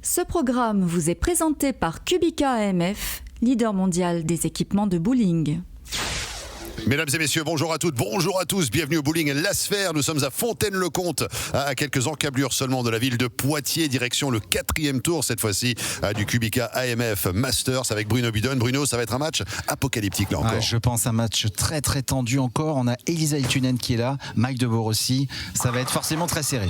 Ce programme vous est présenté par Kubica AMF, leader mondial des équipements de bowling. Mesdames et messieurs, bonjour à toutes, bonjour à tous, bienvenue au bowling La Sphère. Nous sommes à Fontaine-le-Comte, à quelques encablures seulement de la ville de Poitiers, direction le 4e tour cette fois-ci du Kubica AMF Masters avec Bruno Bidon. Bruno, ça va être un match apocalyptique là encore. Je pense un match très très tendu encore. On a Elisa Hiltunen qui est là, Mike De Boer aussi. Ça va être forcément très serré.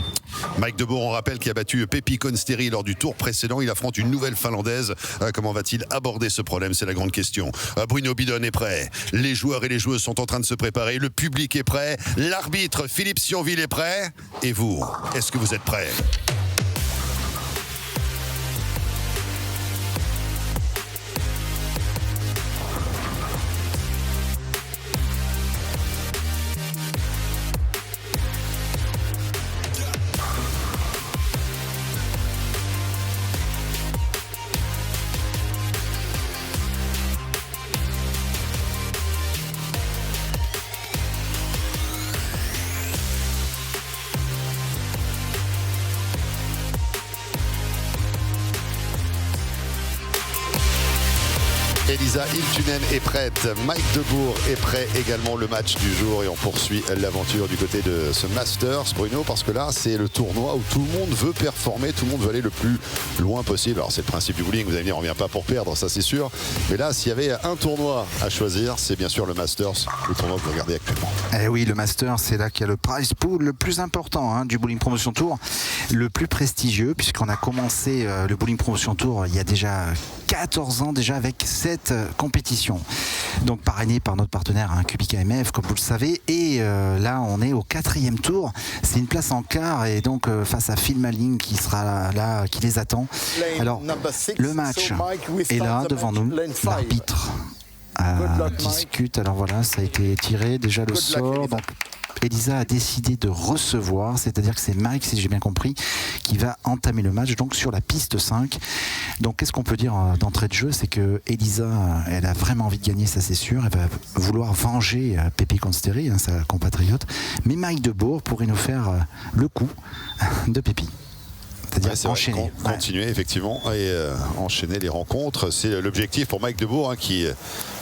Mike De Boer, on rappelle, qui a battu Pepi Konsteri lors du tour précédent. Il affronte une nouvelle Finlandaise. Comment va-t-il aborder ce problème? C'est la grande question. Bruno Bidon est prêt. Les joueurs et les joueuses sont en train de se préparer. Le public est prêt. L'arbitre Philippe Sionville est prêt. Et vous, est-ce que vous êtes prêts? Elisa Hiltunen est prête, Mike De Boer est prêt également. Le match du jour et on poursuit l'aventure du côté de ce Masters, Bruno, parce que là c'est le tournoi où tout le monde veut performer, tout le monde veut aller le plus loin possible. Alors c'est le principe du bowling, vous allez me dire on vient pas pour perdre, ça c'est sûr, mais là s'il y avait un tournoi à choisir, c'est bien sûr le Masters, le tournoi que vous regardez actuellement. Eh oui, le Masters, c'est là qu'il y a le prize pool le plus important du Bowling Promotion Tour, le plus prestigieux, puisqu'on a commencé le Bowling Promotion Tour il y a déjà 14 ans déjà avec cette compétition. Donc parrainé par notre partenaire Kubica AMF, comme vous le savez. Et là, on est au 4e tour. C'est une place en quart et donc face à Phil Malling qui sera là, qui les attend. Alors, le match est là devant nous. L'arbitre discute. Alors voilà, ça a été tiré déjà le sort. Donc Elisa a décidé de recevoir, c'est-à-dire que c'est Mike, si j'ai bien compris, qui va entamer le match, donc sur la piste 5. Donc qu'est-ce qu'on peut dire d'entrée de jeu? C'est que Elisa, elle a vraiment envie de gagner, ça c'est sûr. Elle va vouloir venger Pepi Konsteri, sa compatriote. Mais Mike De Boer pourrait nous faire le coup de Pepi. C'est-à-dire enchaîner. Continuer effectivement et enchaîner les rencontres. C'est l'objectif pour Mike De Boer qui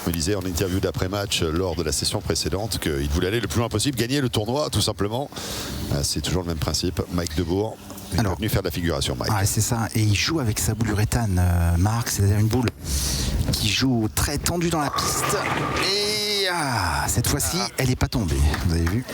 me disait en interview d'après-match lors de la session précédente qu'il voulait aller le plus loin possible, gagner le tournoi tout simplement. C'est toujours le même principe. Mike De Boer est venu faire de la figuration. Mike. C'est ça. Et il joue avec sa boule uréthane, Marc, c'est-à-dire une boule qui joue très tendue dans la piste. Et cette fois-ci, elle n'est pas tombée. Vous avez vu ?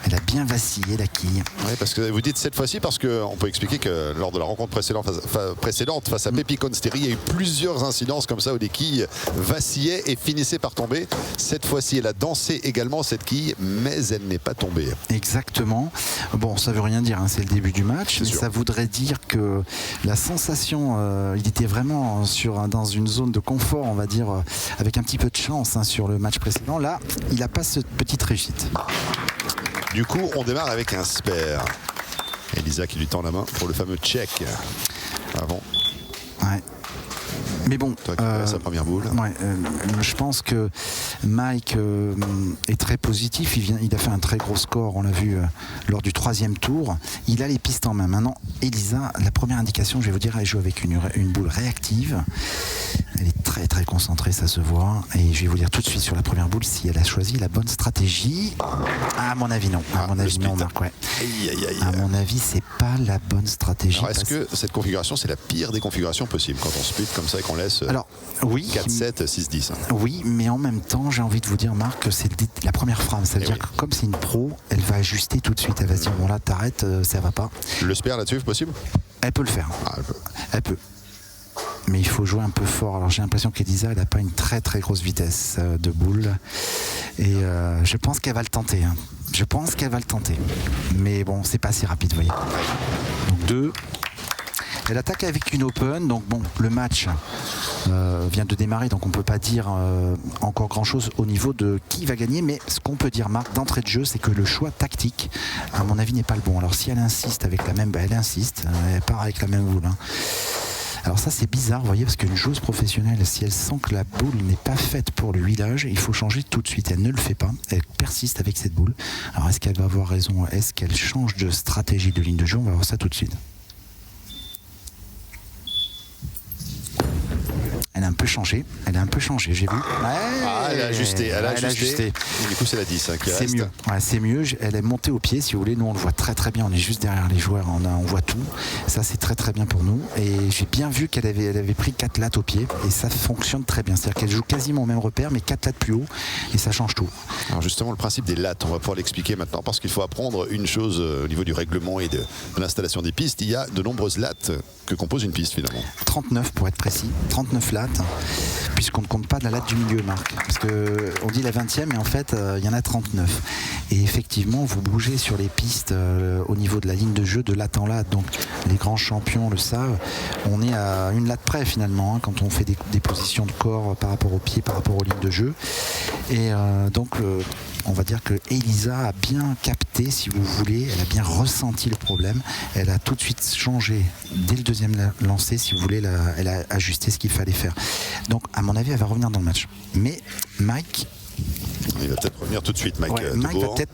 Elle a bien vacillé la quille. Oui, parce que vous dites cette fois-ci parce qu'on peut expliquer que lors de la rencontre précédente face à Pepi Konsteri, il y a eu plusieurs incidences comme ça où des quilles vacillaient et finissaient par tomber. Cette fois-ci, elle a dansé également cette quille, mais elle n'est pas tombée. Exactement. Bon, ça veut rien dire, c'est le début du match, mais ça voudrait dire que la sensation, il était vraiment dans une zone de confort, on va dire, avec un petit peu de chance sur le match précédent. Là, il n'a pas cette petite réussite. Du coup, on démarre avec un spare. Elisa qui lui tend la main pour le fameux check avant. Ouais. Mais bon, sa première boule. Je pense que Mike est très positif. Il a fait un très gros score, on l'a vu lors du 3e tour. Il a les pistes en main. Maintenant, Elisa, la première indication, je vais vous dire, elle joue avec une boule réactive. Elle est très très concentrée, ça se voit. Et je vais vous dire tout de suite sur la première boule si elle a choisi la bonne stratégie. À mon avis, non. À mon avis, non, Marc. À mon avis, c'est pas la bonne stratégie. Alors, est-ce que cette configuration, c'est la pire des configurations possibles quand on split comme ça et qu'on laisse 4-7, 6-10 Oui, mais en même temps, j'ai envie de vous dire, Marc, que c'est la première phrase. Ça veut dire que comme c'est une pro, elle va ajuster tout de suite. Elle va se dire, bon là, t'arrêtes, ça va pas. Le spare là-dessus, est possible? Elle peut le faire. Elle peut. Mais il faut jouer un peu fort. Alors j'ai l'impression qu'Elisa, elle n'a pas une très très grosse vitesse de boule. Et je pense qu'elle va le tenter. Je pense qu'elle va le tenter. Mais bon, c'est pas si rapide, vous voyez. Donc 2. Elle attaque avec une open. Donc bon, le match vient de démarrer. Donc on ne peut pas dire encore grand chose au niveau de qui va gagner. Mais ce qu'on peut dire, Marc, d'entrée de jeu, c'est que le choix tactique, à mon avis, n'est pas le bon. Alors si elle insiste avec la même, elle insiste. Elle part avec la même boule. Alors ça c'est bizarre, vous voyez, parce qu'une joueuse professionnelle, si elle sent que la boule n'est pas faite pour le huilage, il faut changer tout de suite. Elle ne le fait pas, elle persiste avec cette boule. Alors est-ce qu'elle va avoir raison? Est-ce qu'elle change de stratégie de ligne de jeu? On va voir ça tout de suite. un peu changé. Elle a un peu changé, j'ai vu. Elle a ajusté. Elle a ajusté. Du coup, c'est la 10 qui reste. C'est mieux. Ouais, c'est mieux. Elle est montée au pied, si vous voulez. Nous, on le voit très très bien. On est juste derrière les joueurs. On voit tout. Ça, c'est très très bien pour nous. Et j'ai bien vu qu'elle avait pris 4 lattes au pied. Et ça fonctionne très bien. C'est-à-dire qu'elle joue quasiment au même repère, mais 4 lattes plus haut. Et ça change tout. Alors justement, le principe des lattes, on va pouvoir l'expliquer maintenant parce qu'il faut apprendre une chose au niveau du règlement et de l'installation des pistes. Il y a de nombreuses lattes que compose une piste finalement. 39 pour être précis. 39 lattes. Puisqu'on ne compte pas de la latte du milieu, Marc. Parce qu'on dit la 20e, mais en fait, il y en a 39. Et effectivement, vous bougez sur les pistes au niveau de la ligne de jeu de latte en latte. Donc, les grands champions le savent. On est à une latte près, finalement, quand on fait des positions de corps par rapport aux pieds, par rapport aux lignes de jeu. Et donc, on va dire que Elisa a bien capté, si vous voulez, elle a bien ressenti le problème. Elle a tout de suite changé dès le deuxième lancer, si vous voulez, elle a ajusté ce qu'il fallait faire. Donc, à mon avis, elle va revenir dans le match. Mais Mike... Il va peut-être revenir tout de suite, Mike. Ouais, Mike va peut-être...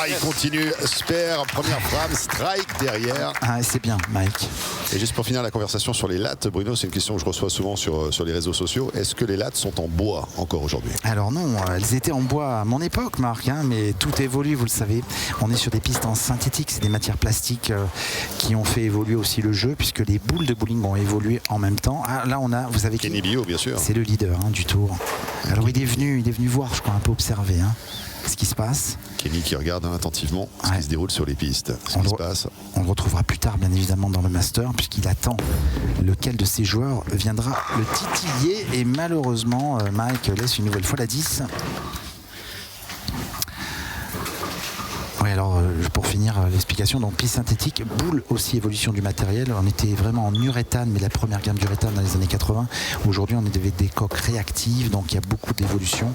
il continue. Sper, première frappe, strike derrière. C'est bien, Mike. Et juste pour finir la conversation sur les lattes, Bruno, c'est une question que je reçois souvent sur les réseaux sociaux. Est-ce que les lattes sont en bois encore aujourd'hui? Alors non, elles étaient en bois à mon époque, Marc, mais tout évolue, vous le savez. On est sur des pistes en synthétique, c'est des matières plastiques qui ont fait évoluer aussi le jeu, puisque les boules de bowling ont évolué en même temps. Là, vous avez Kenny Bio, bien sûr. C'est le leader du tour. Alors il est venu voir, je crois, un peu observer ce qui se passe. Kenny qui regarde attentivement ce qui se déroule sur les pistes, ce qui se passe. On le retrouvera plus tard, bien évidemment, dans le Master, puisqu'il attend lequel de ses joueurs viendra le titiller. Et malheureusement, Mike laisse une nouvelle fois la 10. Oui, alors pour finir l'explication, donc piste synthétique, boule aussi, évolution du matériel. On était vraiment en uréthane, mais la première gamme d'uréthane dans les années 80. Aujourd'hui, on est des coques réactives, donc il y a beaucoup d'évolution.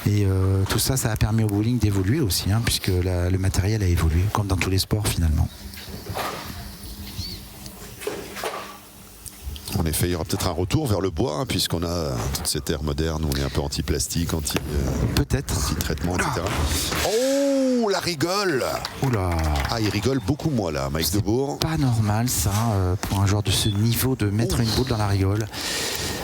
Et tout ça, ça a permis au bowling d'évoluer aussi, puisque le matériel a évolué, comme dans tous les sports finalement. En effet, il y aura peut-être un retour vers le bois, puisqu'on a toute cette ère moderne où on est un peu anti-plastique, anti-traitement, etc. Oh, la rigole! Oula! Il rigole beaucoup moins là, Mike Debourg. C'est pas normal ça, pour un joueur de ce niveau, de mettre une boule dans la rigole.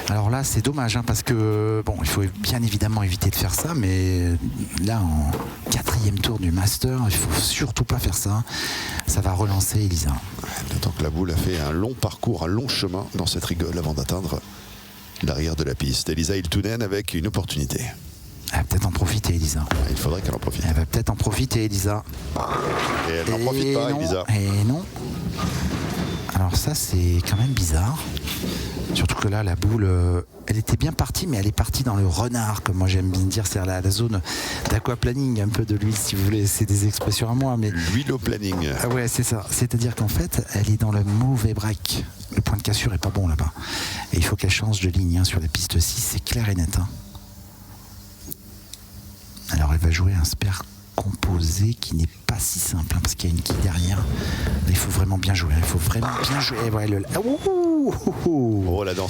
Alors là, c'est dommage, parce que, il faut bien évidemment éviter de faire ça, mais là, en 4e tour du Master, il faut surtout pas faire ça. Ça va relancer Elisa. D'autant que la boule a fait un long parcours, un long chemin dans cette rigole avant d'atteindre l'arrière de la piste. Elisa Hiltunen avec une opportunité. Elle va peut-être en profiter, Elisa. Il faudrait qu'elle en profite. Elle va peut-être en profiter, Elisa. Et elle n'en profite pas, Elisa. Et non. Alors ça, c'est quand même bizarre. Surtout que là, la boule, elle était bien partie, mais elle est partie dans le renard, comme moi j'aime bien dire, c'est la zone d'aquaplaning, un peu de l'huile, si vous voulez, c'est des expressions à moi. Mais l'huile au planning. Ah ouais, c'est ça. C'est-à-dire qu'en fait, elle est dans le mauvais break. Le point de cassure est pas bon là-bas. Et il faut qu'elle change de ligne sur la piste 6, c'est clair et net. Alors elle va jouer un spare composé qui n'est pas si simple, parce qu'il y a une quille derrière. Là, il faut vraiment bien jouer. Il faut vraiment bien jouer. Et voilà,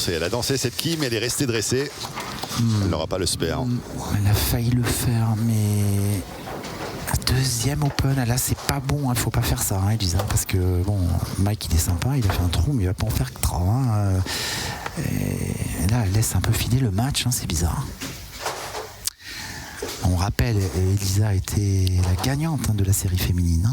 elle a dansé cette quille, mais elle est restée dressée. Elle n'aura pas le spare. Elle a failli le faire, mais deuxième open, là c'est pas bon, il faut pas faire ça, Elisa, parce que Mike il est sympa, il a fait un trou, mais il va pas en faire que 3. Et là elle laisse un peu filer le match, c'est bizarre. On rappelle, Elisa était la gagnante de la série féminine.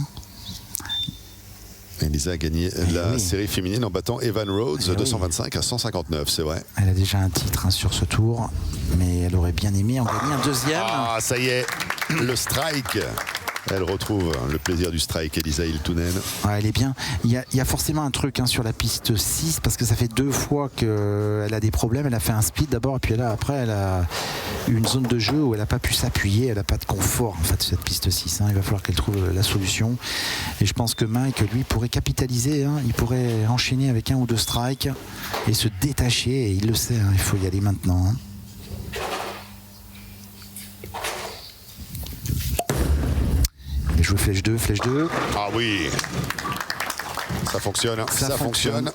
Elisa a gagné la série féminine en battant Evan Rhodes 225 à 159, c'est vrai. Elle a déjà un titre sur ce tour, mais elle aurait bien aimé en gagner un deuxième. Ça y est, le strike. Elle retrouve le plaisir du strike, Elisa Hiltunen. Elle est bien. Il y a forcément un truc sur la piste 6, parce que ça fait 2 fois qu'elle a des problèmes. Elle a fait un speed d'abord, et puis là, après, elle a une zone de jeu où elle n'a pas pu s'appuyer. Elle n'a pas de confort, en fait, cette piste 6. Il va falloir qu'elle trouve la solution. Et je pense que Mike, lui, pourrait capitaliser. Il pourrait enchaîner avec 1 ou 2 strikes et se détacher. Et il le sait, il faut y aller maintenant. Il a joué flèche 2. Ah oui. Ça fonctionne, hein. Ça fonctionne.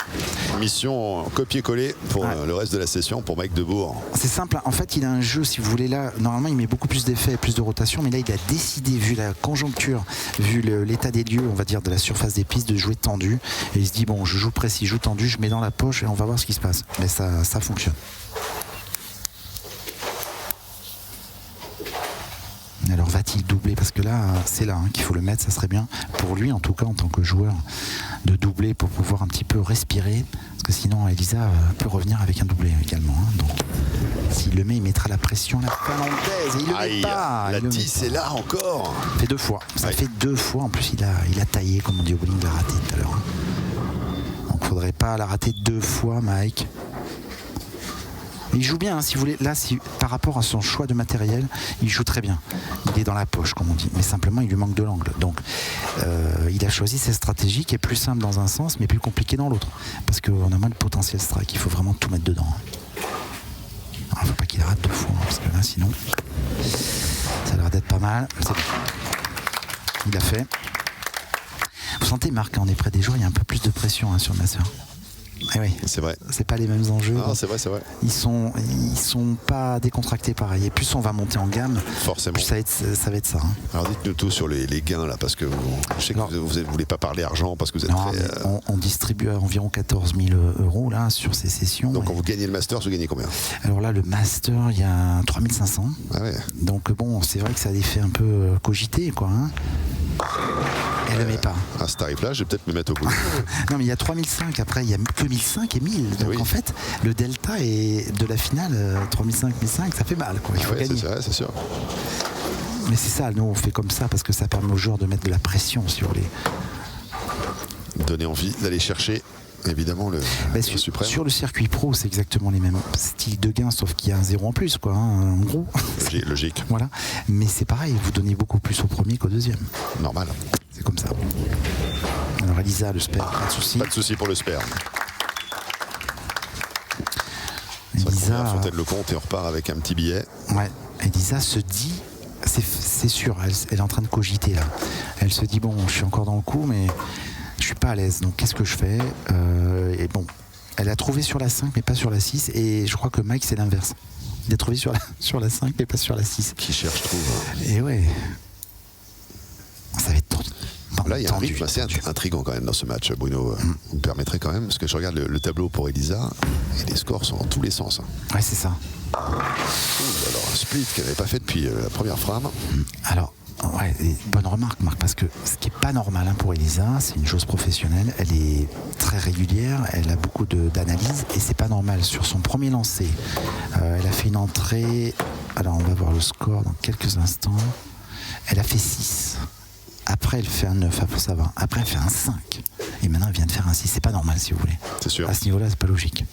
Mission copier-coller pour le reste de la session pour Mike Debourg. C'est simple, en fait il a un jeu, si vous voulez, là, normalement il met beaucoup plus d'effets, plus de rotation, mais là il a décidé, vu la conjoncture, vu l'état des lieux, on va dire, de la surface des pistes, de jouer tendu, et il se dit bon, je joue précis, je joue tendu, je mets dans la poche et on va voir ce qui se passe. Mais ça fonctionne. Alors va-t-il doubler? Parce que là, c'est là qu'il faut le mettre, ça serait bien pour lui en tout cas en tant que joueur de doubler pour pouvoir un petit peu respirer, parce que sinon Elisa peut revenir avec un doublé également. Donc s'il le met, il mettra la pression, la finlandaise, et il le met pas. La 10 est là encore. Ça fait 2 fois. Ça fait 2 fois. En plus, il a taillé, comme on dit au bowling, il l'a raté tout à l'heure. Donc faudrait pas la rater 2 fois, Mike. Il joue bien, hein, si vous voulez. Là, par rapport à son choix de matériel, il joue très bien. Il est dans la poche, comme on dit. Mais simplement, il lui manque de l'angle. Donc, il a choisi cette stratégie qui est plus simple dans un sens, mais plus compliquée dans l'autre. Parce qu'on a moins de potentiel strike. Il faut vraiment tout mettre dedans. Il ne faut pas qu'il rate 2 fois, hein, parce que là, sinon, ça a l'air d'être pas mal. C'est bon. Il a fait. Vous sentez, Marc, quand on est près des joueurs, il y a un peu plus de pression sur le master. Eh oui, c'est vrai. C'est pas les mêmes enjeux. Non, c'est vrai. Ils sont pas décontractés pareil. Et plus on va monter en gamme, forcément. Plus ça va être ça. Hein. Alors dites-nous tout sur les gains là, parce que je sais que vous ne voulez pas parler argent parce que vous êtes on distribue à environ 14 000 € là sur ces sessions. Donc quand vous gagnez le Master, vous gagnez combien? Alors là, le Master, il y a 3 500. Ah ouais. Donc bon, c'est vrai que ça a des faits un peu cogités, quoi. Hein. Elle ne le met pas. À ce tarif-là, je vais peut-être me mettre au bout. Non, mais il y a 3005. Après, il n'y a que 1005 et 1000. Donc en fait, le delta est de la finale 3005, 1005, ça fait mal, quoi. Il faut gagner. C'est sûr. Mais c'est ça, nous on fait comme ça parce que ça permet aux joueurs de mettre de la pression, si vous voulez. Donner envie d'aller chercher. Évidemment, le suprême. Sur le circuit pro, c'est exactement les mêmes styles de gains, sauf qu'il y a un 0 en plus, quoi, hein, en gros. Logique. Voilà. Mais c'est pareil, vous donnez beaucoup plus au premier qu'au deuxième. Normal. C'est comme ça. Alors Elisa, le spare, pas de souci. Pas de souci pour le spare. Elisa, Fontaine le compte et on repart avec un petit billet. Ouais. Elisa se dit, c'est sûr, elle est en train de cogiter là. Elle se dit bon, je suis encore dans le coup, mais je suis pas à l'aise, donc qu'est-ce que je fais? Et bon, elle a trouvé sur la 5 mais pas sur la 6, et je crois que Mike c'est l'inverse. Il a trouvé sur la 5 mais pas sur la 6. Qui cherche trouve. Et ouais. Ça va être tendu. Là, il y a un rythme assez intriguant quand même dans ce match, Bruno. Vous me permettrez quand même, parce que je regarde le tableau pour Elisa, et les scores sont dans tous les sens. Ouais, c'est ça. Alors, un split qu'elle n'avait pas fait depuis la première frame. Alors, ouais, bonne remarque, Marc, parce que ce qui n'est pas normal pour Elisa, c'est une chose professionnelle, elle est très régulière, elle a beaucoup d'analyse, et c'est pas normal. Sur son premier lancer, elle a fait une entrée, alors on va voir le score dans quelques instants, elle a fait 6. Après, elle fait un 9, après ça va. Après, elle fait un 5. Et maintenant, elle vient de faire un 6. C'est pas normal, si vous voulez. C'est sûr. À ce niveau-là, c'est pas logique.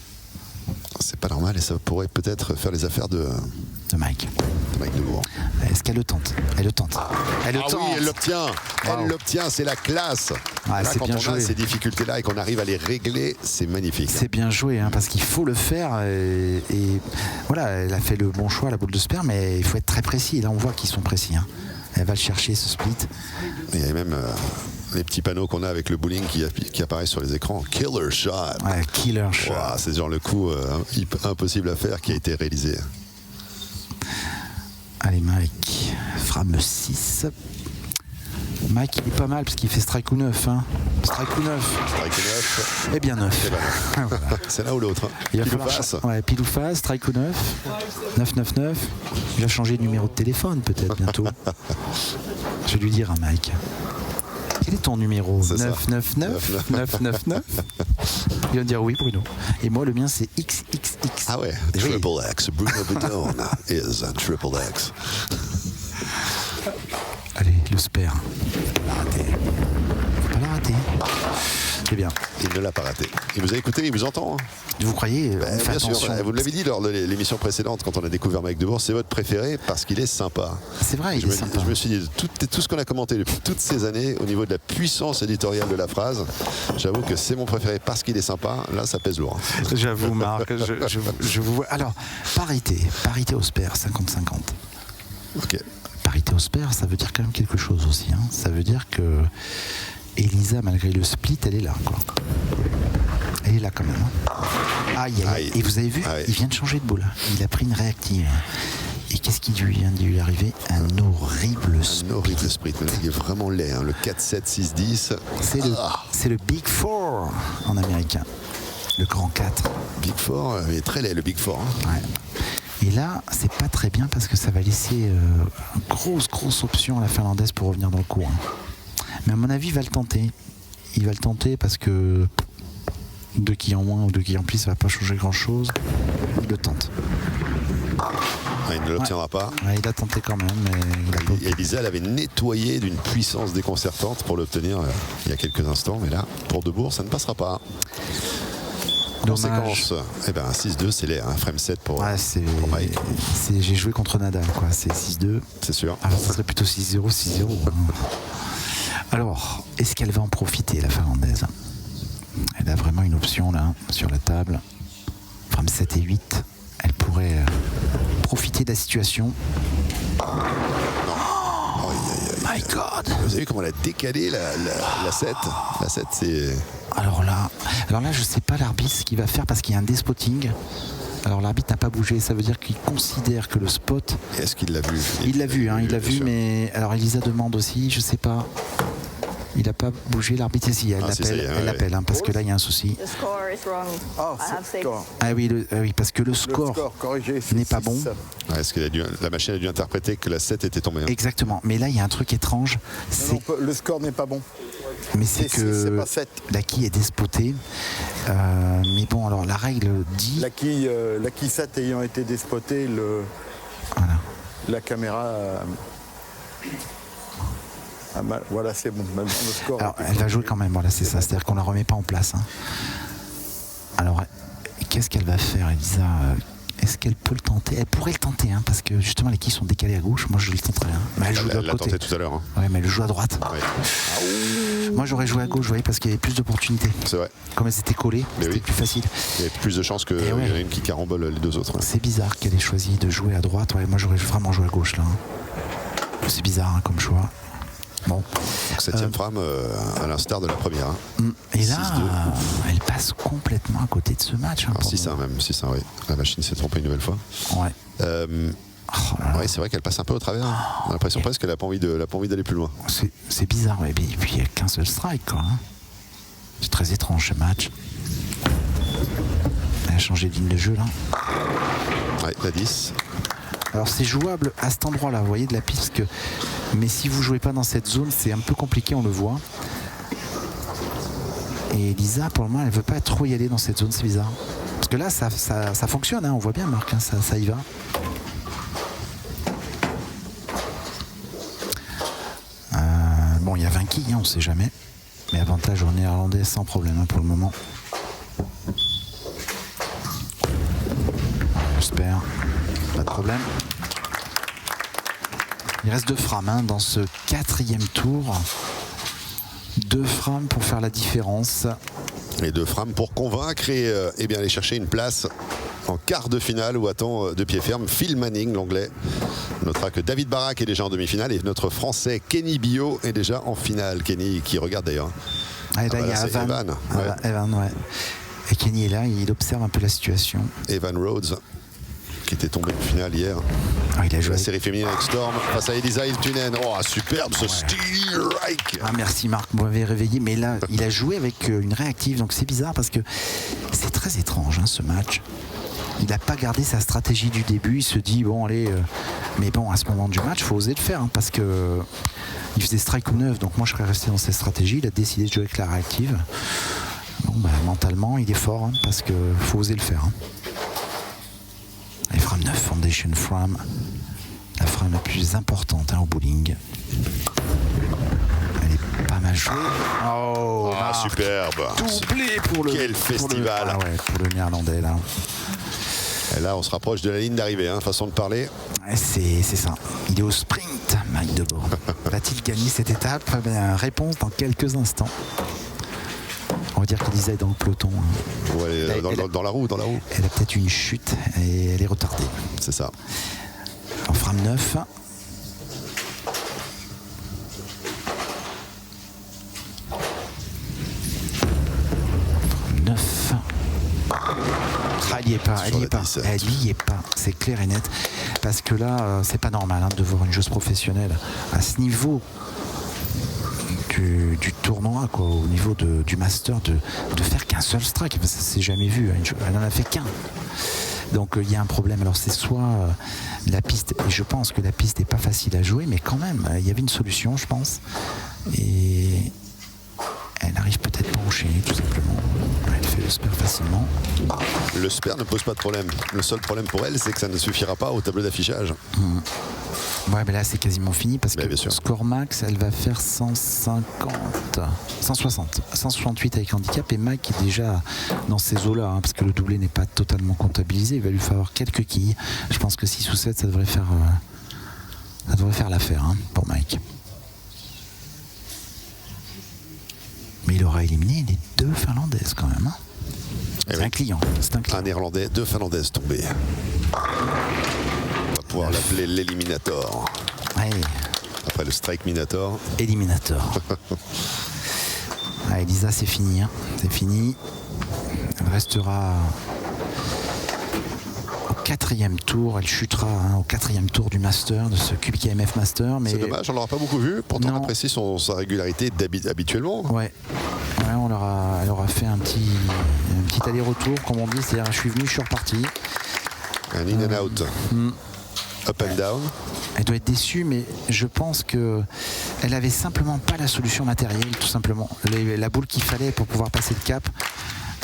C'est pas normal et ça pourrait peut-être faire les affaires de Mike. De Mike Debourg. Est-ce qu'elle le tente? Elle le tente. Elle le tente. Oui, elle l'obtient. Wow. Elle l'obtient, c'est la classe. Ouais, là, quand bien on joué. a ces difficultés-là et qu'on arrive à les régler, c'est magnifique. C'est bien joué, parce qu'il faut le faire. Et voilà, elle a fait le bon choix, la boule de sperme, mais il faut être très précis. Là, on voit qu'ils sont précis. Elle va le chercher, ce split. Il y a même les petits panneaux qu'on a avec le bowling qui apparaissent sur les écrans. Killer shot. Ouais, killer shot. Wow, c'est genre le coup impossible à faire qui a été réalisé. Allez, Mike. Frame 6. Mike, il est pas mal parce qu'il fait strike ou 9. Strike ou 9. Strike ou 9. Eh bien 9. Voilà. C'est l'un ou l'autre. Il va falloir ouais, pile ou face, strike ou 9. 999. Il va changer de numéro de téléphone peut-être bientôt. Je vais lui dire à Mike. Quel est ton numéro? 999 999. Il va me dire oui, Bruno. Et moi, le mien, c'est XXX. Ah ouais, Triple X. Bruno Bedone is a Triple X. Allez, le spare. Faut pas la rater. Faut pas la rater. C'est bien. Il ne l'a pas raté. Il vous a écouté, il vous entend. Vous croyez bien sûr, vous l'avez dit lors de l'émission précédente, quand on a découvert Mike Debourg, c'est votre préféré parce qu'il est sympa. C'est vrai, il est sympa. Je me suis dit, tout ce qu'on a commenté depuis toutes ces années, au niveau de la puissance éditoriale de la phrase, j'avoue que c'est mon préféré parce qu'il est sympa. Là, ça pèse lourd. J'avoue, Marc, je vous vois. Alors, parité au spare, 50-50. Ok. Parité au spare, ça veut dire quand même quelque chose aussi. Ça veut dire que Elisa, malgré le split, elle est là, quoi. Elle est là quand même. Hein. Aïe, aïe, aïe. Et vous avez vu, il vient de changer de boule. Il a pris une réactive. Et qu'est-ce qui lui vient de lui arriver? Un horrible split. Un horrible split. Il est vraiment laid. Hein. Le 4-7, 6-10. C'est le Big Four en américain. Le grand 4. Big Four, il est très laid, le Big Four. Hein. Ouais. Et là, c'est pas très bien parce que ça va laisser une grosse option à la finlandaise pour revenir dans le coup. Hein. Mais à mon avis, il va le tenter. Il va le tenter parce que 2 quilles en moins ou 2 quilles en plus, ça va pas changer grand-chose. Il le tente. Il ne l'obtiendra pas. Ouais, il a tenté quand même. Mais Elisa l'avait nettoyé d'une puissance déconcertante pour l'obtenir il y a quelques instants. Mais là, pour Debourg, ça ne passera pas. Conséquence, 6-2, c'est les frame 7 pour Mike. J'ai joué contre Nadal, quoi. C'est 6-2. C'est sûr. Alors, ça serait plutôt 6-0, 6-0. Hein. Alors, est-ce qu'elle va en profiter, la finlandaise? Elle a vraiment une option là, sur la table. Frame 7 et 8. Elle pourrait profiter de la situation. Non. Oh, my God! Vous avez vu comment elle a décalé la 7? La 7, c'est... Alors là, je sais pas l'arbitre ce qu'il va faire parce qu'il y a un despotting. Alors l'arbitre n'a pas bougé, ça veut dire qu'il considère que le spot... Est-ce qu'il l'a vu? Il l'a vu, il l'a vu, mais... Alors Elisa demande aussi, je sais pas... Il n'a pas bougé, l'arbitre ici, elle l'appelle, parce que là il y a un souci. Ah oui, parce que le score n'est pas bon. Ouais, est-ce que la machine a dû interpréter que la 7 était tombée? Exactement, mais là il y a un truc étrange. Le score n'est pas bon. Mais c'est que la quille est despotée. Mais bon, alors la règle dit... La quille 7 ayant été despotée, la caméra... voilà, c'est bon. Même le score. Alors, elle va jouer quand même, voilà, c'est ça. C'est-à-dire qu'on la remet pas en place. Hein. Alors, qu'est-ce qu'elle va faire, Elisa? Est-ce qu'elle peut le tenter? Elle pourrait le tenter, hein, parce que justement les quilles sont décalées à gauche. Moi, je le tenterais. Hein. Mais elle joue de l'autre côté. Elle l'a tenté tout à l'heure. Hein. Ouais, mais elle joue à droite. Ouais. Moi, j'aurais joué à gauche, vous voyez, parce qu'il y avait plus d'opportunités. C'est vrai. Comme elles étaient collées, c'était plus facile. Il y a plus de chances qu'il y en ait une qui carambole les deux autres. Ouais. C'est bizarre qu'elle ait choisi de jouer à droite. Ouais, moi, j'aurais vraiment joué à gauche là. Hein. C'est bizarre comme choix. Bon. 7e frame à l'instar de la première. Hein. Et là, elle passe complètement à côté de ce match. Hein, 6-1 même, 6-1, oui. La machine s'est trompée une nouvelle fois. Ouais. Oui, c'est vrai qu'elle passe un peu au travers. On a l'impression presque qu'elle n'a pas envie d'aller plus loin. C'est bizarre, ouais. Et puis il n'y a qu'un seul strike, quoi. Hein. C'est très étrange ce match. Elle a changé de ligne de jeu là. Ouais, la 10. Alors c'est jouable à cet endroit-là, vous voyez, de la piste. Mais si vous jouez pas dans cette zone, c'est un peu compliqué, on le voit. Et Elisa, pour le moment, elle veut pas trop y aller dans cette zone, c'est bizarre. Parce que là, ça fonctionne, hein, on voit bien, Marc, hein, ça y va. Bon, il y a 20 quilles, hein, on sait jamais. Mais avantage au néerlandais sans problème hein, pour le moment. J'espère. Pas de problème. Il reste 2 frames hein, dans ce 4e tour. 2 frames pour faire la différence. Et 2 frames pour convaincre et bien aller chercher une place en quart de finale où attend de pied ferme Phil Manning, l'anglais. On notera que David Barak est déjà en demi-finale et notre français Kenny Bio est déjà en finale. Kenny qui regarde d'ailleurs. Là, il y a Evan. Evan, ouais. Et Kenny est là, il observe un peu la situation. Evan Rhodes, qui était tombé en finale hier. Il a joué la série féminine avec Storm face à Elisa Iltunen. Oh, superbe ce Steel Reich. Merci Marc, vous m'avez réveillé. Mais là, il a joué avec une réactive, donc c'est bizarre parce que c'est très étrange hein, ce match. Il n'a pas gardé sa stratégie du début. Il se dit bon allez, mais bon à ce moment du match, il faut oser le faire hein, parce que il faisait strike ou 9. Donc moi je serais resté dans cette stratégie. Il a décidé de jouer avec la réactive. Bon mentalement il est fort hein, parce que faut oser le faire. Hein. Les frame 9, Foundation Frame, la frame la plus importante hein, au bowling. Elle est pas mal jouée. Oh, superbe. Doublé pour le. Quel festival. Pour le néerlandais là. Et là, on se rapproche de la ligne d'arrivée, hein, façon de parler. C'est ça. Il est au sprint, Mike Debourg. Va-t-il gagner cette étape? Réponse dans quelques instants. On va dire qu'Elisa est dans le peloton. Hein. Ouais, dans la roue. Elle a peut-être une chute et elle est retardée. C'est ça. En frame 9. Elle n'y est pas, elle n'y est pas, elle n'y est pas, c'est clair et net. Parce que là, c'est pas normal de voir une joueuse professionnelle à ce niveau du tournoi, quoi, au niveau du master, de faire qu'un seul strike. Ça s'est jamais vu, elle n'en a fait qu'un. Donc il y a un problème. Alors c'est soit la piste, et je pense que la piste n'est pas facile à jouer, mais quand même, il y avait une solution, je pense. Et elle n'arrive peut-être pas à enchaîner, tout simplement. Elle fait le spare facilement. Le spare ne pose pas de problème. Le seul problème pour elle, c'est que ça ne suffira pas au tableau d'affichage. Ouais, mais là c'est quasiment fini parce que bien sûr. Score max, elle va faire 168 avec handicap, et Mike est déjà dans ces eaux-là, parce que le doublé n'est pas totalement comptabilisé. Il va lui falloir quelques quilles. Je pense que 6 ou 7, ça devrait faire l'affaire pour Mike. Mais il aura éliminé les 2 Finlandaises quand même. C'est un client. Un Néerlandais, 2 Finlandaises tombées. On va pouvoir l'appeler l'Eliminator. Ouais. Après le Strike Minator. Eliminator. Elisa, c'est fini. C'est fini. Elle restera au 4e tour. Elle chutera au 4e tour du Master, de ce Kubik AMF Master. Mais c'est dommage, on l'aura pas beaucoup vu. Pourtant, on apprécie sa régularité habituellement. Ouais, elle aura fait un petit aller-retour, comme on dit. C'est-à-dire, je suis venu, je suis reparti. Un in and out. Up and down. Elle doit être déçue, mais je pense que elle avait simplement pas la solution matérielle, tout simplement. La boule qu'il fallait pour pouvoir passer le cap.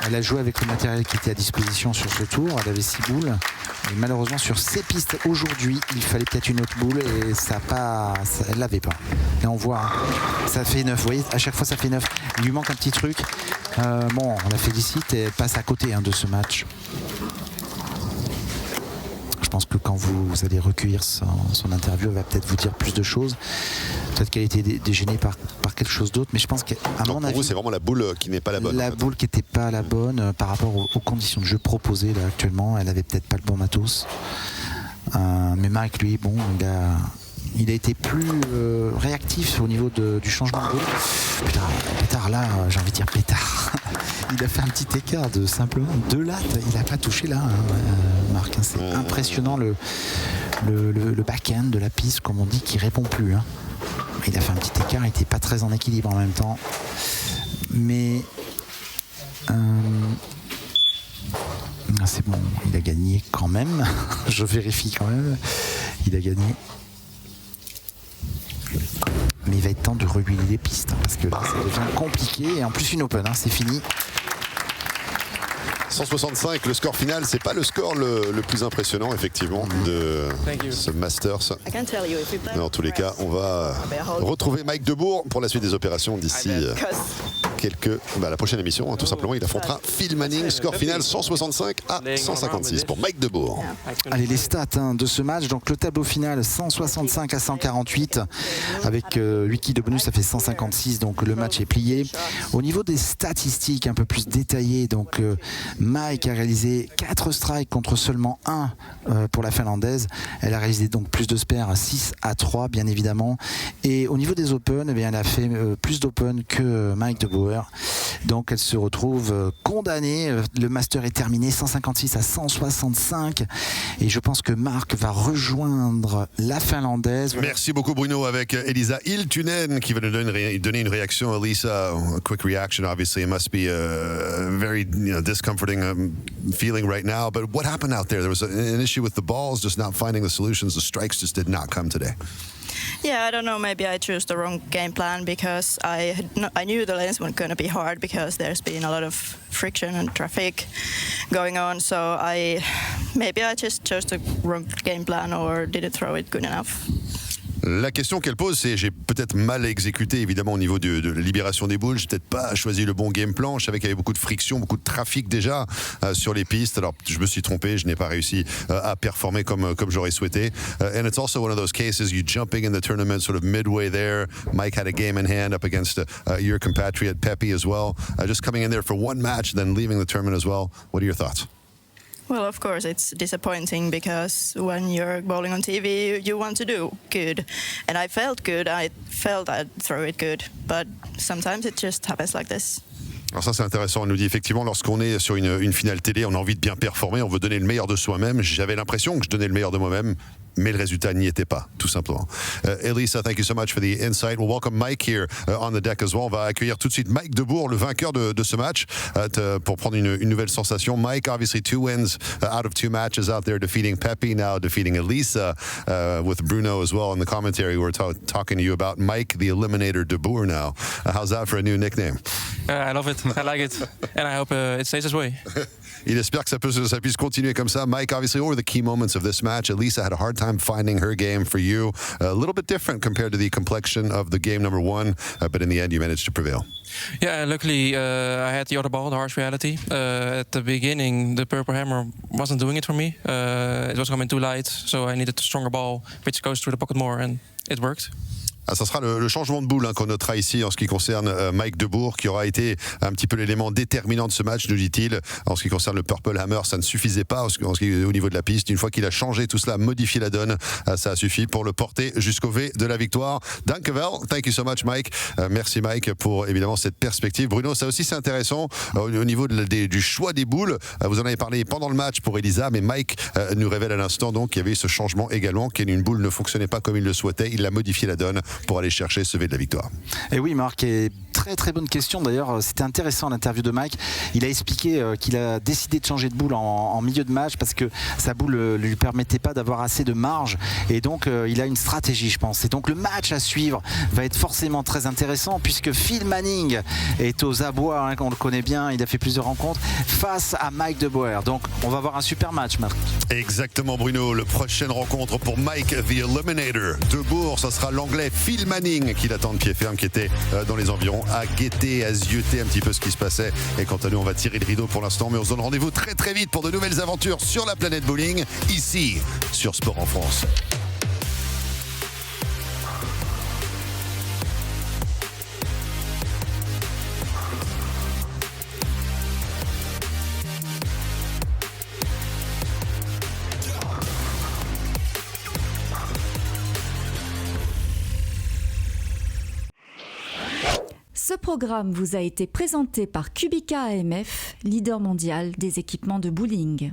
Elle a joué avec le matériel qui était à disposition sur ce tour. Elle avait 6 boules. Et malheureusement, sur ces pistes aujourd'hui, il fallait peut-être une autre boule, et elle l'avait pas. Et on voit, ça fait 9. Vous voyez, à chaque fois, ça fait 9. Il lui manque un petit truc. Bon, on la félicite et elle passe à côté de ce match. Je pense que quand vous allez recueillir son interview, elle va peut-être vous dire plus de choses. Peut-être qu'elle a été dégênée par quelque chose d'autre, mais je pense qu'à mon avis, pour vous, c'est vraiment la boule qui n'est pas la bonne. La boule qui n'était pas la bonne par rapport aux conditions de jeu proposées là, actuellement. Elle avait peut-être pas le bon matos. Mais Mike, lui, bon, il a été plus réactif au niveau du changement de boule. Pétard, là, j'ai envie de dire pétard. Il a fait un petit écart de simplement 2 lattes. Il n'a pas touché là, Marc. C'est impressionnant le back-end de la piste, comme on dit, qui répond plus. Il a fait un petit écart, il n'était pas très en équilibre en même temps. Mais c'est bon, il a gagné quand même. Je vérifie quand même. Il a gagné. Mais il va être temps de rehuiler les pistes, parce que là, ça devient compliqué. Et en plus, une open, c'est fini. 165, le score final, c'est pas le score le plus impressionnant effectivement de ce Masters. Mais en tous les cas, on va retrouver Mike Debourg pour la suite des opérations d'ici la prochaine émission. Tout simplement, il affrontera Phil Manning. Score final 165 à 156 pour Mike Debourg. Allez, les stats de ce match. Donc le tableau final 165 à 148 avec 8 kills de bonus, ça fait 156. Donc le match est plié. Au niveau des statistiques un peu plus détaillées, donc Mike a réalisé 4 strikes contre seulement 1 pour la Finlandaise. Elle a réalisé donc plus de spares, 6 à 3 bien évidemment. Et au niveau des Open, elle a fait plus d'Open que Mike Debourg. Donc elle se retrouve condamnée. Le Master est terminé 156 à 165. Et je pense que Marc va rejoindre la Finlandaise. Merci beaucoup Bruno, avec Elisa Hiltunen qui va nous donner une réaction. Elisa, a quick reaction. Obviously it must be a very discomforting feeling right now. But what happened out there? There was an issue with the balls, just not finding the solutions. The strikes just did not come today. Yeah, I don't know. Maybe I chose the wrong game plan because I knew the lanes weren't going to be hard because there's been a lot of friction and traffic going on. So maybe I just chose the wrong game plan or didn't throw it good enough. La question qu'elle pose, c'est j'ai peut-être mal exécuté évidemment au niveau de la libération des boules. J'ai peut-être pas choisi le bon game plan. Je savais qu'il y avait beaucoup de friction, beaucoup de trafic déjà sur les pistes. Alors je me suis trompé, je n'ai pas réussi à performer comme j'aurais souhaité. And it's also one of those cases you jumping in the tournament sort of midway there. Mike had a game in hand up against your compatriot Pepi as well. Just coming in there for one match, then leaving the tournament as well. What are your thoughts? Well, of course, it's disappointing because when you're bowling on TV, you want to do good. And I felt good. I felt I'd throw it good. But sometimes it just happens like this. Alors ça c'est intéressant, on nous dit effectivement lorsqu'on est sur une finale télé, on a envie de bien performer, on veut donner le meilleur de soi-même. J'avais l'impression que je donnais le meilleur de moi-même, mais le résultat n'y était pas, tout simplement. Elisa, thank you so much for the insight. We'll welcome Mike here on the deck as well. On va accueillir tout de suite Mike Debourg, le vainqueur de ce match, pour prendre une nouvelle sensation. Mike, obviously 2 wins out of 2 matches out there, defeating Pepe, now defeating Elisa, with Bruno as well in the commentary. We're talking to you about Mike, the Eliminator Debourg now. How's that for a new nickname? I love it. I like it. And I hope it stays this way. Il espère que ça puisse continuer comme ça. Mike, obviously, what were the key moments of this match? Elisa had a hard time finding her game for you. A little bit different compared to the complexion of the game number 1, but in the end, you managed to prevail. Yeah, luckily I had the other ball, the harsh reality. At the beginning, the purple hammer wasn't doing it for me. It was coming too light, so I needed a stronger ball, which goes through the pocket more, and it worked. Ça sera le changement de boule qu'on notera ici en ce qui concerne Mike Debourg, qui aura été un petit peu l'élément déterminant de ce match, nous dit-il. En ce qui concerne le Purple Hammer, ça ne suffisait pas au niveau de la piste. Une fois qu'il a changé tout cela, modifié la donne, ça a suffi pour le porter jusqu'au V de la victoire. Dankjewel, thank you so much Mike. Merci Mike pour évidemment cette perspective. Bruno, ça aussi c'est intéressant au niveau du choix des boules. Vous en avez parlé pendant le match pour Elisa, mais Mike nous révèle à l'instant donc qu'il y avait ce changement également, qu'une boule ne fonctionnait pas comme il le souhaitait. Il a modifié la donne pour aller chercher ce V de la victoire. Et oui Marc, et très très bonne question d'ailleurs, c'était intéressant l'interview de Mike. Il a expliqué qu'il a décidé de changer de boule en milieu de match parce que sa boule ne lui permettait pas d'avoir assez de marge, et donc il a une stratégie, je pense. Et donc le match à suivre va être forcément très intéressant puisque Phil Manning est aux abois, on le connaît bien, il a fait plusieurs rencontres face à Mike Debourg. Donc on va avoir un super match, Marc. Exactement Bruno, la prochaine rencontre pour Mike the Eliminator Debourg, ça sera l'anglais Phil Manning qui l'attend de pied ferme, qui était dans les environs à guetter, à zioter un petit peu ce qui se passait. Et quant à nous, on va tirer le rideau pour l'instant, mais on se donne rendez-vous très très vite pour de nouvelles aventures sur la planète bowling, ici sur Sport en France. Ce programme vous a été présenté par Kubica AMF, leader mondial des équipements de bowling.